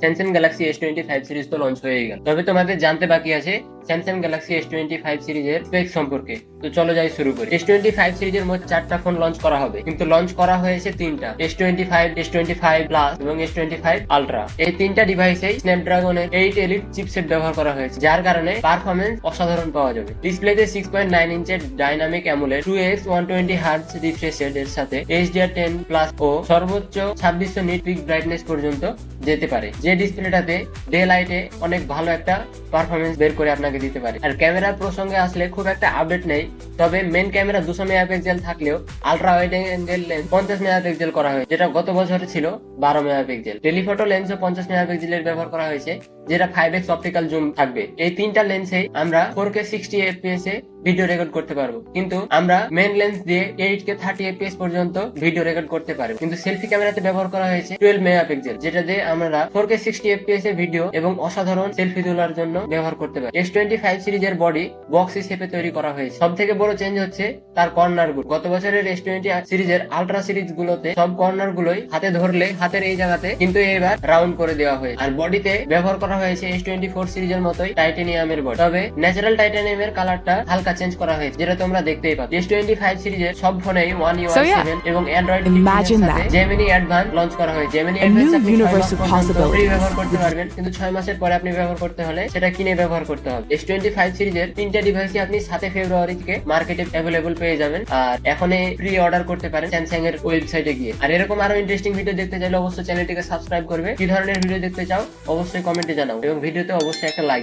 Samsung Galaxy S25 series তো launch হয়ে গেল, তবে তোমাদের জানতে বাকি আছে স্যামসাং গ্যালাক্সি S25 সিরিজের স্পেক সম্পর্কে। তো চলো যাই শুরু করি। S25 সিরিজের মোট 4টা ফোন লঞ্চ করা হবে, কিন্তু লঞ্চ করা হয়েছে 3টা, S25, S25 প্লাস এবং S25 আলট্রা। এই 3টা ডিভাইসেই স্ন্যাপড্রাগনের 8 এলিট চিপসেট ব্যবহার করা হয়েছে, যার কারণে পারফরম্যান্স অসাধারণ পাওয়া যাবে। ডিসপ্লেতে 6.9 ইঞ্চের dynamic AMOLED 2x 120 hertz refresh রেটের সাথে HDR10 প্লাস ও সর্বোচ্চ 2600 নিট পিক ব্রাইটনেস পর্যন্ত যেতে পারে, যে ডিসপ্লেটাতে ডে লাইটে অনেক ভালো একটা পারফরমেন্স বের করে আপনাকে দিতে পারে। আর ক্যামেরার প্রসঙ্গে আসলে খুব একটা আপডেট নেই, তবে মেন ক্যামেরা 200 মেগাপিক্সেল থাকলেও ultra wide angle lens 50 megapixel করা হয়েছে, যেটা গত বছরে ছিল 12 মেগাপিক্সেল। টেলিফটো লেন্সও 50 মেগাপিক্সেলের ব্যবহার করা হয়েছে, যেটা 5x অপটিক্যাল জুম থাকবে। এই 3টা লেন্সেই আমরা 4K 60 fps এ ভিডিও রেকর্ড করতে পারবো, কিন্তু আমরা মেন লেন্স দিয়ে 8K 30 fps পর্যন্ত ভিডিও রেকর্ড করতে পারবো। কিন্তু সেলফি ক্যামেরাতে ব্যবহার করা হয়েছে 12 মেগাপিক্সেল, যেটা দিয়ে আমরা 4K 60 fps এ ভিডিও এবং অসাধারণ সেলফি তোলার জন্য ব্যবহার করতে পারি। S25 সিরিজের বডি বক্স শেপে তৈরি করা হয়েছে। সব থেকে বড় চেঞ্জ হচ্ছে তার কর্নার গুলো। গত বছরের S20 সিরিজের আলট্রা সিরিজ গুলোতে সব কর্নার গুলোই হাতে ধরলে হাতের এই জায়গাতে, কিন্তু এবার রাউন্ড করে দেওয়া হয়েছে। আর বডিতে ব্যবহার করা হয়েছে S24 সিরিজের মতোই টাইটানিয়ামের বডি, তবে ন্যাচারাল টাইটানিয়ামের কালারটা হালকা চেঞ্জ করা হয়েছে, যেটা তোমরা দেখতেই পাচ্ছ। S25 সিরিজের সব ফোনেই One UI 7 এবং Android 15 এর সাথে Gemini Advanced লঞ্চ করা হয়েছে। Gemini Advanced আপনি 6 মাস পর্যন্ত ফ্রি ব্যবহার করতে পারবেন, কিন্তু 6 মাসের পরে আপনি ব্যবহার করতে হলে সেটা কিনে ব্যবহার করতে হবে। S25 সিরিজের 3টা ডিভাইসই আপনি 7 ফেব্রুয়ারি থেকে মার্কেটে অ্যাভেলেবল পেয়ে যাবেন, আর এখনই প্রি অর্ডার করতে পারেন স্যামসাং এর ওয়েবসাইটে গিয়ে। আর এরকম আরো ইন্টারেস্টিং ভিডিও দেখতে চাইলে অবশ্যই চ্যানেলটিকে সাবস্ক্রাইব করবে। কি ধরনের ভিডিও দেখতে চাও অবশ্যই কমেন্টে জানাও, এবং ভিডিওতে অবশ্যই একটা লাইক